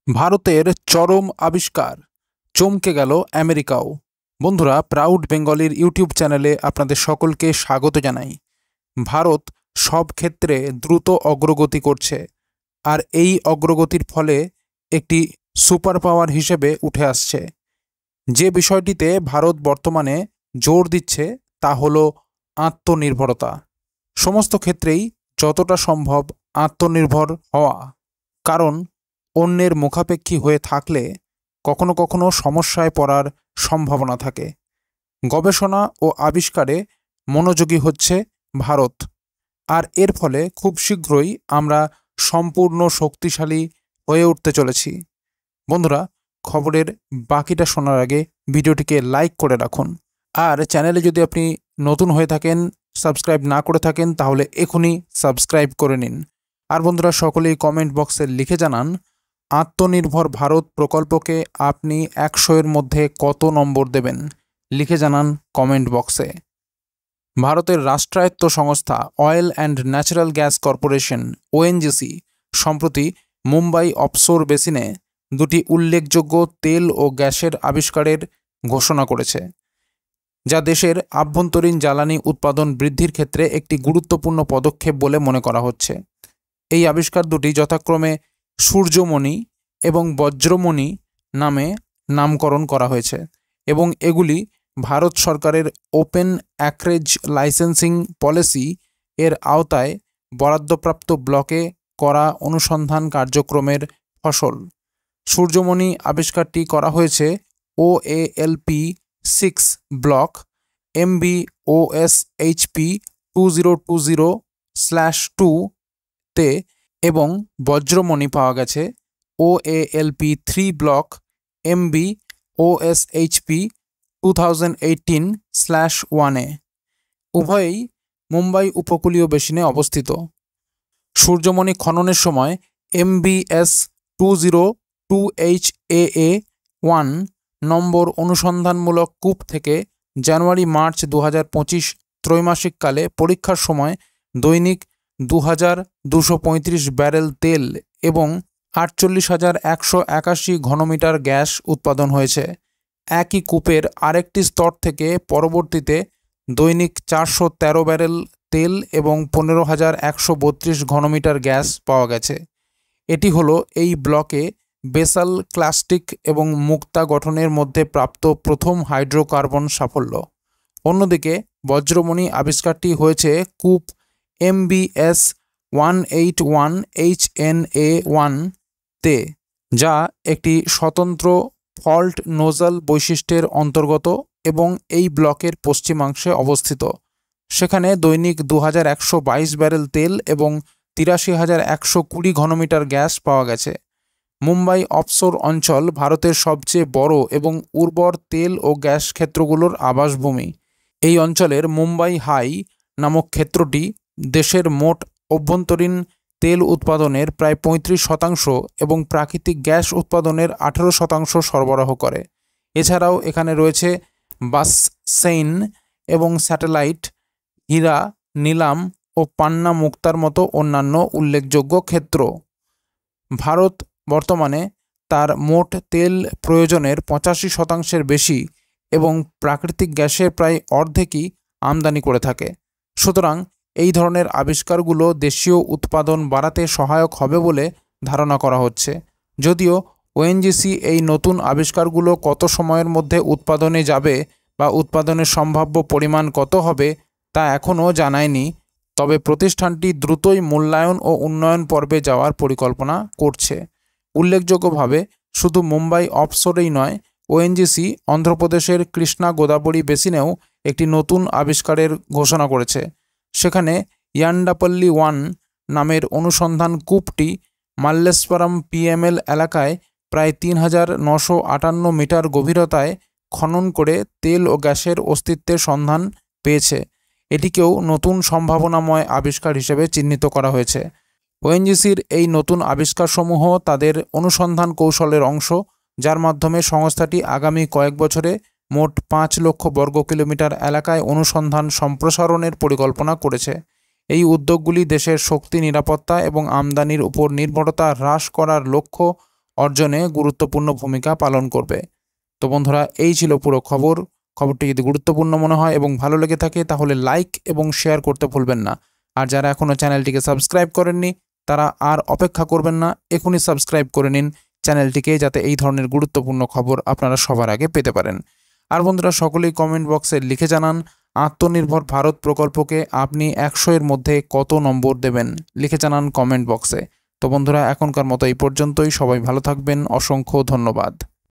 ভারতের চরম আবিষ্কার, চমকে গেল আমেরিকাও। বন্ধুরা, প্রাউড বেঙ্গলির ইউটিউব চ্যানেলে আপনাদের সকলকে স্বাগত জানাই। ভারত সব ক্ষেত্রে দ্রুত অগ্রগতি করছে, আর এই অগ্রগতির ফলে একটি সুপার পাওয়ার হিসেবে উঠে আসছে। যে বিষয়টিতে ভারত বর্তমানে জোর দিচ্ছে তা হলো আত্মনির্ভরতা। সমস্ত ক্ষেত্রেই যতটা সম্ভব আত্মনির্ভর হওয়া, কারণ অন্যের মুখাপেক্ষী হয়ে থাকলে কখনো কখনো সমস্যায় পড়ার সম্ভাবনা থাকে। গবেষণা ও আবিষ্কারে মনোযোগী হচ্ছে ভারত, আর এর ফলে খুব শীঘ্রই আমরা সম্পূর্ণ শক্তিশালী হয়ে উঠতে চলেছি। বন্ধুরা, খবরের বাকিটা শোনার আগে ভিডিওটিকে লাইক করে রাখুন, আর চ্যানেলে যদি আপনি নতুন হয়ে থাকেন, সাবস্ক্রাইব না করে থাকেন, তাহলে এখনই সাবস্ক্রাইব করে নিন। আর বন্ধুরা, সকলেই কমেন্ট বক্সে লিখে জানান আত্মনির্ভর ভারত প্রকল্পকে আপনি 100-এর মধ্যে কত নম্বর দেবেন। লিখে জানান কমেন্ট বক্সে। ভারতের রাষ্ট্রায়ত্ত সংস্থা oil and natural gas corporation ONGC সম্প্রতি মুম্বাই অফশোর বেসিনে দুটি উল্লেখযোগ্য তেল ও গ্যাসের আবিষ্কারের ঘোষণা করেছে, যা দেশের আভ্যন্তরীণ জ্বালানি উৎপাদন বৃদ্ধির ক্ষেত্রে একটি গুরুত্বপূর্ণ পদক্ষেপ বলে মনে করা হচ্ছে। এই আবিষ্কার দুটি যথাক্রমে সূর্যমণি এবং বজ্রমণি নামে নামকরণ করা হয়েছে, এবং এগুলি ভারত সরকারের ওপেন অ্যাক্রেজ লাইসেন্সিং পলিসি এর আওতায় বরাদ্দপ্রাপ্ত ব্লকে করা অনুসন্ধান কার্যক্রমের ফসল। সূর্যমণি আবিষ্কারটি করা হয়েছে OALP 6 ব্লক MBOSHP 2020/2 তে, এবং বজ্রমণি পাওয়া গেছে OALP 3 ব্লক MBOSHP 2018/1 উভয়েই মুম্বাই উপকূলীয় বেসিনে অবস্থিত। সূর্যমণি খননের সময় MBS 202HAA1 নম্বর অনুসন্ধানমূলক কূপ থেকে জানুয়ারি-মার্চ 2025 ত্রৈমাসিককালে পরীক্ষার সময় দৈনিক 2235 ব্যারেল তেল এবং 48,181 ঘনমিটার গ্যাস উৎপাদন হয়েছে। একই কূপের আরেকটি স্তর থেকে পরবর্তীতে দৈনিক 413 ব্যারেল তেল এবং 15,132 ঘনমিটার গ্যাস পাওয়া গেছে। এটি হলো এই ব্লকে বেসাল ক্লাস্টিক এবং মুক্তা গঠনের মধ্যে প্রাপ্ত প্রথম হাইড্রোকার্বন সাফল্য। অন্যদিকে বজ্রমণি আবিষ্কারটি হয়েছে কূপ MBS 181HNA1 তে, যা একটি স্বতন্ত্র ফল্ট নোজাল বৈশিষ্ট্যের অন্তর্গত এবং এই ব্লকের পশ্চিমাংশে অবস্থিত। সেখানে দৈনিক 2122 ব্যারেল তেল এবং 83,120 ঘনমিটার গ্যাস পাওয়া গেছে। মুম্বাই অফশোর অঞ্চল ভারতের সবচেয়ে বড় এবং উর্বর তেল ও গ্যাস ক্ষেত্রগুলোর আবাসভূমি। এই অঞ্চলের মুম্বাই হাই নামক ক্ষেত্রটি দেশের মোট অভ্যন্তরীণ তেল উৎপাদনের প্রায় 35% এবং প্রাকৃতিক গ্যাস উৎপাদনের 18% সরবরাহ করে। এছাড়াও এখানে রয়েছে বাসসেইন এবং স্যাটেলাইট, হীরা, নিলাম ও পান্না মুক্তার মতো অন্যান্য উল্লেখযোগ্য ক্ষেত্র। ভারত বর্তমানে তার মোট তেল প্রয়োজনের 85%-এর বেশি এবং প্রাকৃতিক গ্যাসের প্রায় অর্ধেকই আমদানি করে থাকে। সুতরাং এই ধরনের আবিষ্কারগুলো দেশীয় উৎপাদন বাড়াতে সহায়ক হবে বলে ধারণা করা হচ্ছে। যদিও ওএনজিসি এই নতুন আবিষ্কারগুলো কত সময়ের মধ্যে উৎপাদনে যাবে বা উৎপাদনের সম্ভাব্য পরিমাণ কত হবে তা এখনও জানায়নি, তবে প্রতিষ্ঠানটি দ্রুতই মূল্যায়ন ও উন্নয়ন পর্বে যাওয়ার পরিকল্পনা করছে। উল্লেখযোগ্যভাবে শুধু মুম্বাই অফশোরেই নয়, ওএনজিসি অন্ধ্রপ্রদেশের কৃষ্ণা গোদাবরী বেসিনেও একটি নতুন আবিষ্কারের ঘোষণা করেছে। সেখানে ইয়ান্ডাপল্লি 1 নামের অনুসন্ধান কূপটি মাল্লেশ্বরম PML এলাকায় প্রায় 3,958 মিটার গভীরতায় খনন করে তেল ও গ্যাসের অস্তিত্বের সন্ধান পেয়েছে। এটিকেও নতুন সম্ভাবনাময় আবিষ্কার হিসেবে চিহ্নিত করা হয়েছে। ওএনজিসির এই নতুন আবিষ্কারসমূহ তাদের অনুসন্ধান কৌশলের অংশ, যার মাধ্যমে সংস্থাটি আগামী কয়েক বছরে মোট 5 লক্ষ বর্গ কিলোমিটার এলাকায় অনুসন্ধান সম্প্রসারণের পরিকল্পনা করেছে। এই উদ্যোগগুলি দেশের শক্তি নিরাপত্তা এবং আমদানির উপর নির্ভরতা হ্রাস করার লক্ষ্য অর্জনে গুরুত্বপূর্ণ ভূমিকা পালন করবে। তো বন্ধুরা, এই ছিল পুরো খবর। খবরটি যদি গুরুত্বপূর্ণ মনে হয় এবং ভালো লেগে থাকে তাহলে লাইক এবং শেয়ার করতে ভুলবেন না। আর যারা এখনও চ্যানেলটিকে সাবস্ক্রাইব করেননি তারা আর অপেক্ষা করবেন না, এখনই সাবস্ক্রাইব করে নিন চ্যানেলটিকে, যাতে এই ধরনের গুরুত্বপূর্ণ খবর আপনারা সবার আগে পেতে পারেন। আর বন্ধুরা, সকলেই কমেন্ট বক্সে লিখে জানান আত্মনির্ভর ভারত প্রকল্পকে আপনি 100-এর মধ্যে কত নম্বর দেবেন, লিখে জানান কমেন্ট বক্সে। তো বন্ধুরা, এখনকার মতো এই পর্যন্তই। সবাই ভালো থাকবেন, অসংখ্য ধন্যবাদ।